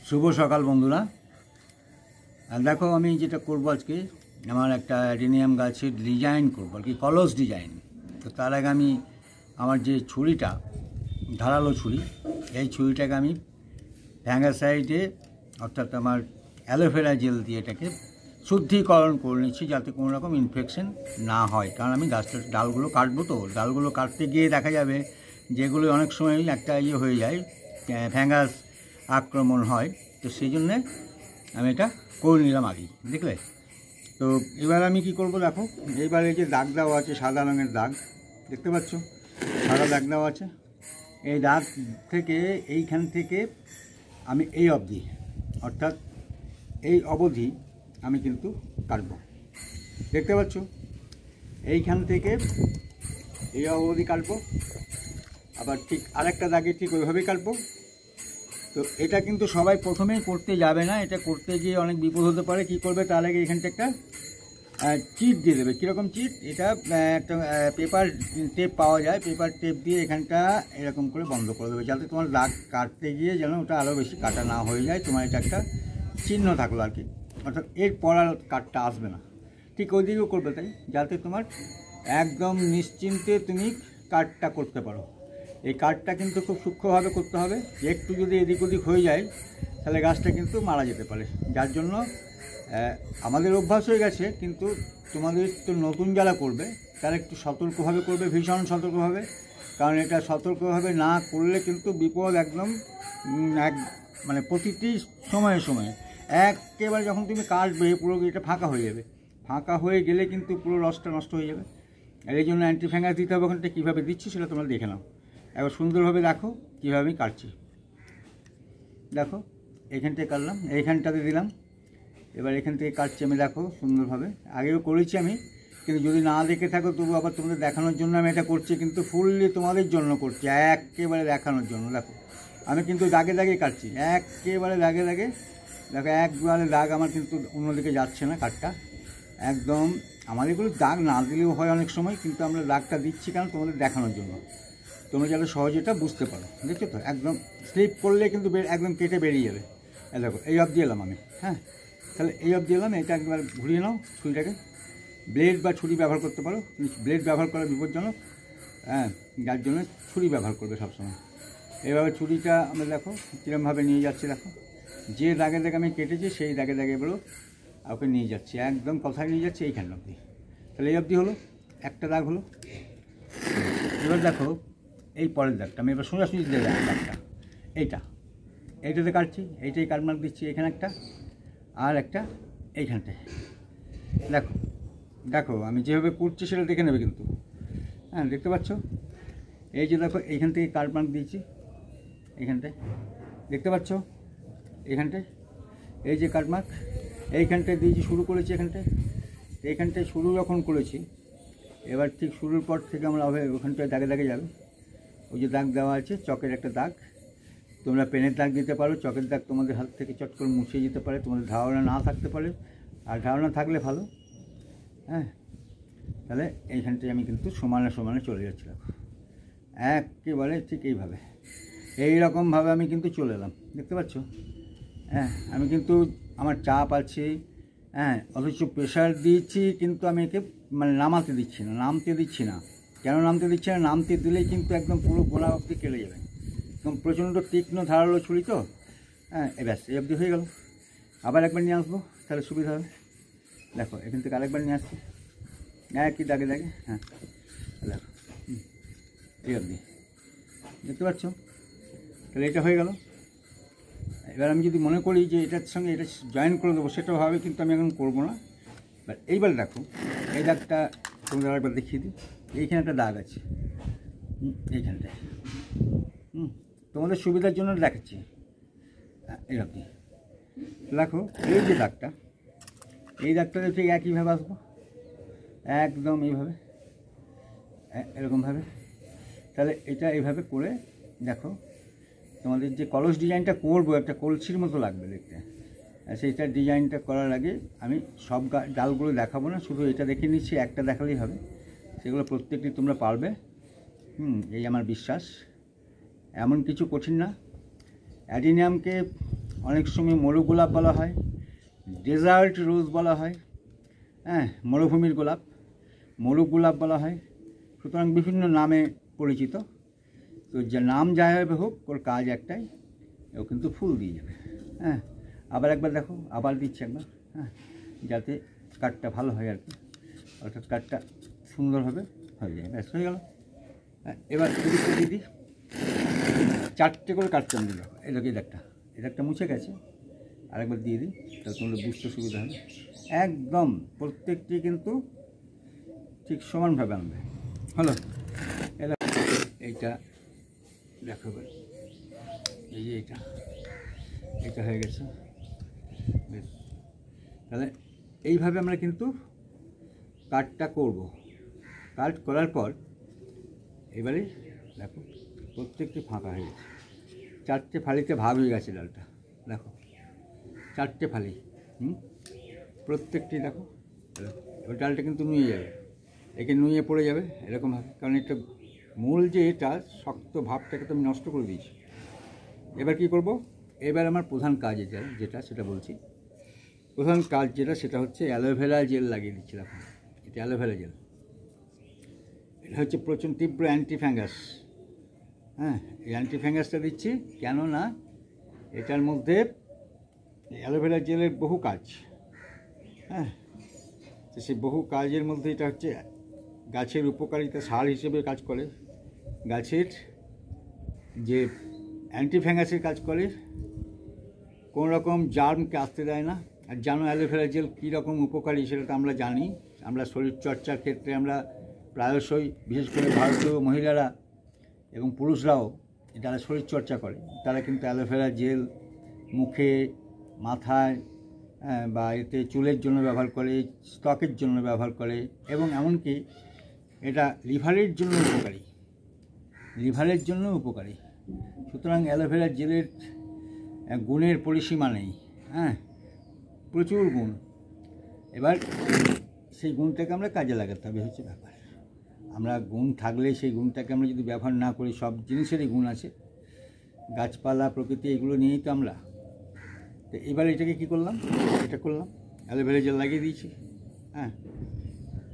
শুভ সকাল বন্ধুরা। আর দেখো আমি যেটা করবো আজকে, আমার একটা অ্যাডিনিয়াম গাছের ডিজাইন করবো আর কি, কলস ডিজাইন। তো তার আগে আমি আমার যে ছুরিটা, ধারালো ছুরি, এই ছুরিটাকে আমি ফ্যাঙ্গাসাইডে অর্থাৎ আমার অ্যালোভেরা জেল দিয়ে এটাকে শুদ্ধিকরণ করে নিচ্ছি, যাতে কোনো রকম ইনফেকশন না হয়। কারণ আমি গাছটার ডালগুলো কাটবো, তো ডালগুলো কাটতে গিয়ে দেখা যাবে যেগুলো অনেক সময় একটা হয়ে যায়, ফ্যাঙ্গাস আক্রমণ হয়। তো সেই জন্যে আমি এটা করে নিলাম আগেই, দেখলে। তো এবার আমি কি করব দেখো, এইবার এই যে দাগ দেওয়া আছে, সাদা রঙের দাগ দেখতে পাচ্ছ, সাদা দাগ দেওয়া আছে। এই দাগ থেকে এইখান থেকে আমি এই অবধি, অর্থাৎ এই অবধি আমি কিন্তু কাটবো, দেখতে পাচ্ছ। এইখান থেকে এই অবধি কাটবো, আবার ঠিক আরেকটা দাগে ঠিক ওইভাবেই কাটবো। তো এটা কিন্তু সবাই প্রথমেই করতে যাবে না, এটা করতে গিয়ে অনেক বিপদ হতে পারে। কী করবে, তার আগে এখানটা একটা চিট দিয়ে দেবে। কীরকম চিট? এটা একটা পেপার টেপ পাওয়া যায়, পেপার টেপ দিয়ে এখানটা এরকম করে বন্ধ করে দেবে, যাতে তোমার দাগ কাটতে গিয়ে যেন ওটা আরও বেশি কাটা না হয়ে যায়। তোমার এটা একটা চিহ্ন থাকলো আর কি, অর্থাৎ এরপর আর কাটটা আসবে না। ঠিক ওই দিকেও করবে তাই, যাতে তোমার একদম নিশ্চিন্তে তুমি কাটটা করতে পারো। এই কাটটা কিন্তু খুব সূক্ষ্মভাবে করতে হবে, একটু যদি এদিক ওদিক হয়ে যায় তাহলে গাছটা কিন্তু মারা যেতে পারে। যার জন্য আমাদের অভ্যাস হয়ে গেছে, কিন্তু তোমাদের তো নতুন যারা করবে তারা একটু সতর্কভাবে করবে, ভীষণ সতর্কভাবে। কারণ এটা সতর্কভাবে না করলে কিন্তু বিপদ একদম মানে প্রতিটি সময়ে সময়ে। একেবারে যখন তুমি কাটবে পুরো এটা ফাঁকা হয়ে যাবে, ফাঁকা হয়ে গেলে কিন্তু পুরো রসটা নষ্ট হয়ে যাবে। আর এই জন্য অ্যান্টি ফ্যাঙ্গাস দিতে হবে। ওখানটা কীভাবে দিচ্ছি সেটা তোমরা দেখে নাও, এবার সুন্দরভাবে দেখো কীভাবে আমি কাটছি। দেখো এখান থেকে কাটলাম, এইখানটাতে দিলাম, এবার এখান থেকে কাটছি আমি, দেখো সুন্দরভাবে। আগেও করেছি আমি, কিন্তু যদি না দেখে থাকো তবু আবার তোমাদের দেখানোর জন্য আমি এটা করছি, কিন্তু ফুললি তোমাদের জন্য করছি, একেবারে দেখানোর জন্য। দেখো আমি কিন্তু দাগে দাগে কাটছি, একেবারে দাগে দাগে। দেখো একবারে দাগ আমার কিন্তু অন্যদিকে যাচ্ছে না কাটটা, একদম। আমাদের এগুলো দাগ না দিলেও হয় অনেক সময়, কিন্তু আমরা দাগটা দিচ্ছি কারণ তোমাদের দেখানোর জন্য, তোমরা যাতে সহজে এটা বুঝতে পারো। দেখছো তো, একদম স্লিপ করলে কিন্তু একদম কেটে বেরিয়ে যাবে। দেখো এই অবধি এলাম আমি, হ্যাঁ। তাহলে এই অবধি এলাম, এটা একবার ঘুরিয়ে নাও ছুরিটাকে। ব্লেড বা ছুরি ব্যবহার করতে পারো, ব্লেড ব্যবহার করা বিপজ্জনক, হ্যাঁ, যার জন্য ছুরি ব্যবহার করবে সবসময়। এইভাবে ছুরিটা আমরা দেখো কীরকমভাবে নিয়ে যাচ্ছি। দেখো যে দাগে দাগে আমি কেটেছি সেই দাগে দাগে এবারও ওকে নিয়ে যাচ্ছি, একদম কথায় নিয়ে যাচ্ছি এইখান অবধি। তাহলে এই অবধি হলো, একটা দাগ হলো। এবার দেখো এই পরের দাগটা আমি এবার সোজাসুজি দেবো, দাগটা এইটাতে কাটছি, এইটাই কাটমার্ক দিচ্ছি, এখানে একটা আর একটা এইখানটায়। দেখো দেখো আমি যেভাবে করছি সেটা দেখে নেবে কিন্তু, হ্যাঁ, দেখতে পাচ্ছ। এই যে দেখো এইখান থেকে কাটমার্ক দিয়েছি, এইখানটায় দেখতে পাচ্ছ, এইখানটায় এই যে কাটমার্ক এইখানটায় দিয়েছি, শুরু করেছি এইখানটায় শুরু যখন করেছি, এবার ঠিক শুরুর পর থেকে আমরা ওখানটায় দাগে দাগে যাবে। ওই যে দাগ দেওয়া আছে, চকের একটা দাগ, তোমরা পেনের দাগ দিতে পারো, চকের দাগ তোমাদের হাত থেকে চট করে মুছে যেতে পারে, তোমাদের ধারণা না থাকতে পারে, আর ধারণা থাকলে ভালো, হ্যাঁ। তাহলে এইখানটায় আমি কিন্তু সমানে সমানে চলে যাচ্ছিলাম, একেবারে ঠিক এইভাবে, এইরকমভাবে আমি কিন্তু চলে এলাম, দেখতে পাচ্ছ। হ্যাঁ, আমি কিন্তু আমার চাপ আছে, হ্যাঁ, অথচ প্রেশার দিচ্ছি, কিন্তু আমি একে মানে নামতে দিচ্ছি না। কেন নামতে দিচ্ছি না? নামতে দিলেই কিন্তু একদম পুরো গোড়া অবধি কেটে যাবে, একদম প্রচণ্ড তীক্ষ্ণ ধারালো ছুরি তো, হ্যাঁ। ব্যাস এই অবধি হয়ে গেল। আবার একবার নিয়ে আসবো, তাহলে সুবিধা হবে। দেখো এখান থেকে আরেকবার নিয়ে আসছি, একই দাগে দাগে, হ্যাঁ। দেখো এই অবধি, দেখতে পাচ্ছ। তাহলে এটা হয়ে গেল। এবার আমি যদি মনে করি যে এটার সঙ্গে এটা জয়েন করে দেবো, সেটাও হবে, কিন্তু আমি এখন করবো না। এইবার দেখো এই দাগটা তোমাদের আরেকবার দেখিয়ে দিই। এইখানে একটা দাগ আছে, এইখানটায়, তোমাদের সুবিধার জন্য দেখাচ্ছি, এরকম। দেখো এই যে দাগটা, এই দাগটাতে ঠিক একইভাবে আসবো, একদম এইভাবে, এরকমভাবে। তাহলে এটা এইভাবে করে দেখো, তোমাদের যে কলস ডিজাইনটা করবো, একটা কলসির মতো লাগবে দেখতে। সেইটা ডিজাইনটা করার আগে আমি সব ডালগুলো দেখাবো না, শুধু এটা দেখে নিচ্ছি, একটা দেখালেই হবে। সেগুলো প্রত্যেকটি তোমরা পারবে, এই আমার বিশ্বাস। এমন কিছু কঠিন না। অ্যাডিনিয়ামকে অনেক সময় মরু গোলাপ বলা হয়, ডেজার্ট রোজ বলা হয়, হ্যাঁ, মরুভূমির গোলাপ, মরু গোলাপ বলা হয়। সুতরাং বিভিন্ন নামে পরিচিত। তো যে নাম যাই হবে হোক, ওর কাজ একটাই, ও কিন্তু ফুল দিয়ে যাবে। হ্যাঁ, আবার একবার দেখো, আবার দিচ্ছি একবার, হ্যাঁ, যাতে কাঠটা ভালো হয় আর কি, অর্থাৎ কাঠটা সুন্দরভাবে হয়ে যায়। ব্যাস হয়ে গেল। হ্যাঁ, এবার এদিকে দিদি 4টে করে কাটতাম দিল। এদিকে এটা মুছে গেছে, আরেকবার দিয়ে দিই, তাহলে তোমাদের বুঝতে সুবিধা হবে। একদম প্রত্যেকটি কিন্তু ঠিক সমানভাবে আনবে। হলো, এইটা দেখো, এই যে এটা হয়ে গেছে। বেশ, তাহলে এইভাবে আমরা কিন্তু কাটটা করব। কাট করার পর এবারে দেখো প্রত্যেকটি ফাঁকা হয়ে গেছে, 4টে ফালিতে ভাগ হয়ে গেছে ডালটা। দেখো 4টে ফালি, প্রত্যেকটি দেখো। ওই ডালটা কিন্তু নুয়ে যাবে, একে নুয়ে পড়ে যাবে এরকমভাবে, কারণ এটা মূল যে এটা শক্ত ভাবটাকে তো আমি নষ্ট করে দিয়েছি। এবার কি করব? এবার আমার প্রধান কাজ যেটা সেটা বলছি। প্রধান কাজ সেটা হচ্ছে অ্যালোভেরা জেল লাগিয়ে দিচ্ছি। দেখো এটা অ্যালোভেরা জেল, এটা হচ্ছে প্রচণ্ড তীব্র অ্যান্টিফ্যাঙ্গাস। হ্যাঁ, এই অ্যান্টিফ্যাঙ্গাসটা দিচ্ছি কেননা এটার মধ্যে অ্যালোভেরা জেলের বহু কাজ। হ্যাঁ, তো সেই বহু কাজের মধ্যে এটা হচ্ছে গাছের উপকারিতা, সার হিসেবে কাজ করে, গাছের যে অ্যান্টিফ্যাঙ্গাসের কাজ করে, কোনো রকম জার্মকে আসতে দেয় না। আর জানো অ্যালোভেরা জেল কীরকম উপকারী সেটা তো আমরা জানি। আমরা শরীরচর্চার ক্ষেত্রে আমরা প্রায়শই, বিশেষ করে ভারতীয় মহিলারা এবং পুরুষরাও যারা শরীরচর্চা করে তারা কিন্তু অ্যালোভেরা জেল মুখে, মাথায় বা এতে চুলের জন্য ব্যবহার করে, ত্বকের জন্য ব্যবহার করে, এবং এমনকি এটা লিভারের জন্য উপকারী। সুতরাং অ্যালোভেরা জেলের গুণের পরিসীমা নেই। হ্যাঁ, প্রচুর গুণ। এবার সেই গুণটাকে আমরা কাজে লাগাতে হবে, হচ্ছে ব্যাপার। আমরা গুণ থাকলে সেই গুণটাকে আমরা যদি ব্যবহার না করি, সব জিনিসেরই গুণ আছে, গাছপালা, প্রকৃতি, এগুলো নিয়েই তো আমরা। তো এবার এটাকে কী করলাম, এটা করলাম, অ্যালোভেরা জেল লাগিয়ে দিয়েছি। হ্যাঁ,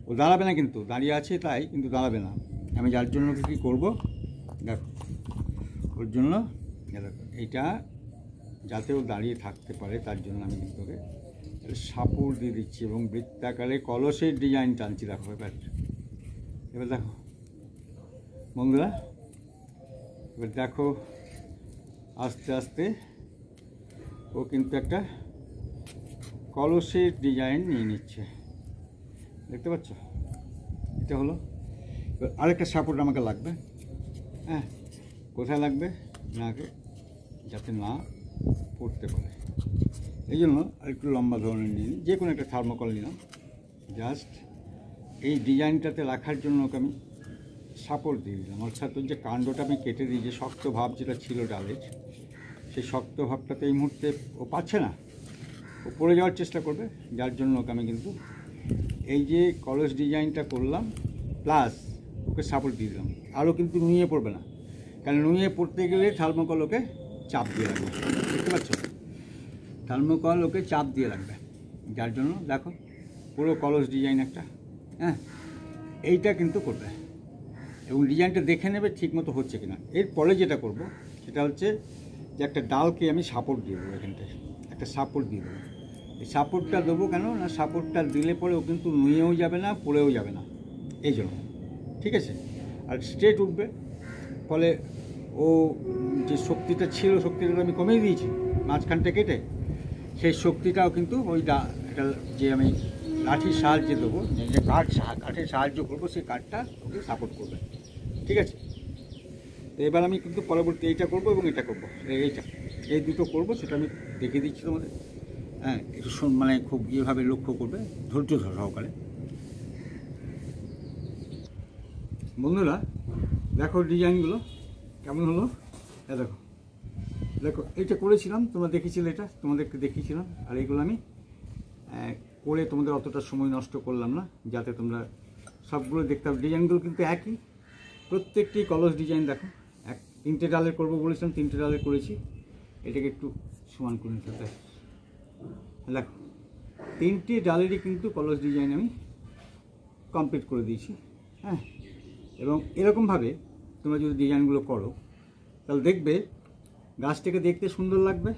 ও দাঁড়াবে না, কিন্তু দাঁড়িয়ে আছে তাই, কিন্তু দাঁড়াবে না। আমি যার জন্য কী করবো দেখো, ওর জন্য এইটা যাতে ও দাঁড়িয়ে থাকতে পারে তার জন্য আমি কিন্তু ওকে সাপোর্ট দিয়ে দিচ্ছি এবং বৃত্তাকারে কলসের ডিজাইন টানছি। দেখো এবার দেখো বন্ধুরা, এবার দেখো আস্তে আস্তে ও কিন্তু একটা কলসের ডিজাইন নিয়ে নিচ্ছে, দেখতে পাচ্ছ? এটা হলো। এবার আরেকটা সাপোর্ট আমাকে লাগবে। হ্যাঁ, কোথায় লাগবে? নাকে যাতে না পড়তে পারে, এই জন্য আরেকটু লম্বা ধরনের নিয়ে নিই, যে কোনো একটা থার্মোকল নিলাম। জাস্ট এই ডিজাইনটাতে রাখার জন্য ওকে আমি সাপোর্ট দিয়ে দিলাম। অর্থাৎ ওই যে কাণ্ডটা আমি কেটে দিই, যে শক্ত ভাব যেটা ছিল ডালের, সেই শক্ত ভাবটাতে এই মুহূর্তে ও পাচ্ছে না, ও পড়ে যাওয়ার চেষ্টা করবে। যার জন্য ওকে আমি কিন্তু এই যে কলস ডিজাইনটা করলাম, প্লাস ওকে সাপোর্ট দিয়ে দিলাম। আরও কিন্তু নুয়ে পড়বে না, কারণ নুয়ে পড়তে গেলে থার্মোকল ওকে চাপ দিয়ে রাখবে, দেখতে পাচ্ছ? থার্মোকল ওকে চাপ দিয়ে রাখবে, যার জন্য দেখো পুরো কলস ডিজাইন একটা। হ্যাঁ, এইটা কিন্তু করবে এবং ডিজাইনটা দেখে নেবে ঠিক মতো হচ্ছে কিনা। এরপরে যেটা করব সেটা হচ্ছে যে একটা ডালকে আমি সাপোর্ট দিয়ে দেবো, এখানটায় একটা সাপোর্ট দিয়ে দেবো। এই সাপোর্টটা দেবো কেন না, সাপোর্টটা দিলে পরে ও কিন্তু নুয়েও যাবে না, পড়েও যাবে না, এই জন্য। ঠিক আছে? আর স্ট্রেট উঠবে, ফলে ও যে শক্তিটা ছিল, শক্তিটা আমি কমিয়ে দিয়েছি মাঝখানটা কেটে, সেই শক্তিটাও কিন্তু ওই এটা যে আমি লাঠির সাহায্যে দেবো, যে কাঠের সাহায্য করবো, সেই কাঠটা ওকে সাপোর্ট করবে। ঠিক আছে? তো এবার আমি কিন্তু পরবর্তী এইটা করবো এবং এটা করবো, এই দুটো করবো, সেটা আমি দেখিয়ে দিচ্ছি তোমাদের। হ্যাঁ, একটু মানে খুব ইয়েভাবে লক্ষ্য করবে, ধৈর্য সহকারে। বন্ধুরা দেখো ডিজাইনগুলো কেমন হলো। দেখো দেখো এইটা করেছিলাম, তোমরা দেখেছিলে, এটা তোমাদেরকে দেখিয়েছিলাম। আর এইগুলো আমি করে তোমাদের অতটা সময় নষ্ট করলাম না, যাতে তোমরা সবগুলো দেখতে পাবে। ডিজাইনগুলো কিন্তু একই, প্রত্যেকটি কলস ডিজাইন। দেখো 3টে ডালের করবো বলেছিলাম, 3টে ডালের করেছি। এটাকে একটু সমান করে নিতে হবে। দেখো 3টে ডালেরই কিন্তু কলস ডিজাইন আমি কমপ্লিট করে দিয়েছি। হ্যাঁ, এবং এরকমভাবে তোমরা যদি ডিজাইনগুলো করো তাহলে দেখবে গাছটাকে দেখতে সুন্দর লাগবে।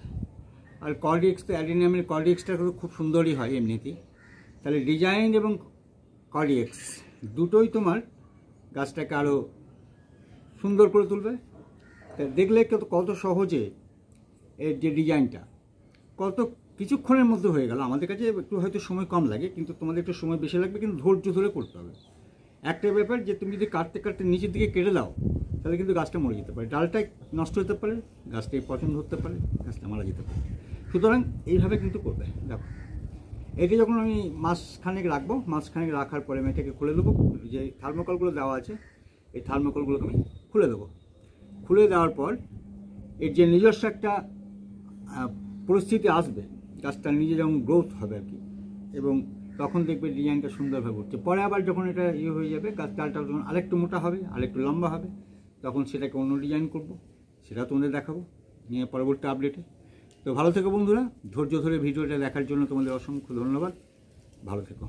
আর কর্ডিক্স তো অ্যাডিনিয়ামের কর্ডিক্সটা খুব সুন্দরই হয় এমনিতেই। তাহলে ডিজাইন এবং কর্ডিক্স দুটোই তোমার গাছটাকে আরও সুন্দর করে তুলবে। তা দেখলে কত সহজে এর যে ডিজাইনটা কত কিছুক্ষণের মধ্যে হয়ে গেল। আমাদের কাছে একটু হয়তো সময় কম লাগে, কিন্তু তোমাদের একটু সময় বেশি লাগবে, কিন্তু ধৈর্য ধরে করতে হবে। একটা ব্যাপার যে তুমি যদি কাটতে কাটতে নিচের দিকে কেটে দাও তাহলে কিন্তু গাছটা মরে যেতে পারে, ডালটাই নষ্ট হতে পারে, গাছটাই পছন্দ হতে পারে, গাছটা মারা যেতে পারে। সুতরাং এইভাবে কিন্তু করবে। দেখো এটি যখন আমি মাসখানেক রাখবো, মাসখানেক রাখার পরে আমি এটাকে খুলে দেবো। যে থার্মোকলগুলো দেওয়া আছে এই থার্মোকলগুলোকে আমি খুলে দেবো। খুলে দেওয়ার পর এর যে নিজস্ব একটা পরিস্থিতি আসবে, গাছটা নিজে যেমন গ্রোথ হবে আর কি, এবং তখন দেখবে ডিজাইনটা সুন্দরভাবে উঠছে। পরে আবার যখন এটা হয়ে যাবে, গাছ ডালটা যখন আরেকটু মোটা হবে, আরেকটু লম্বা হবে, তখন সেটাকে অন্য ডিজাইন করব, সেটা তোমাদের দেখাবো নিয়ে পরবর্তী আপডেটে। তো ভালো থেকো বন্ধুরা, ধৈর্য ধরে ভিডিওটা দেখার জন্য তোমাদের অসংখ্য ধন্যবাদ। ভালো থেকো।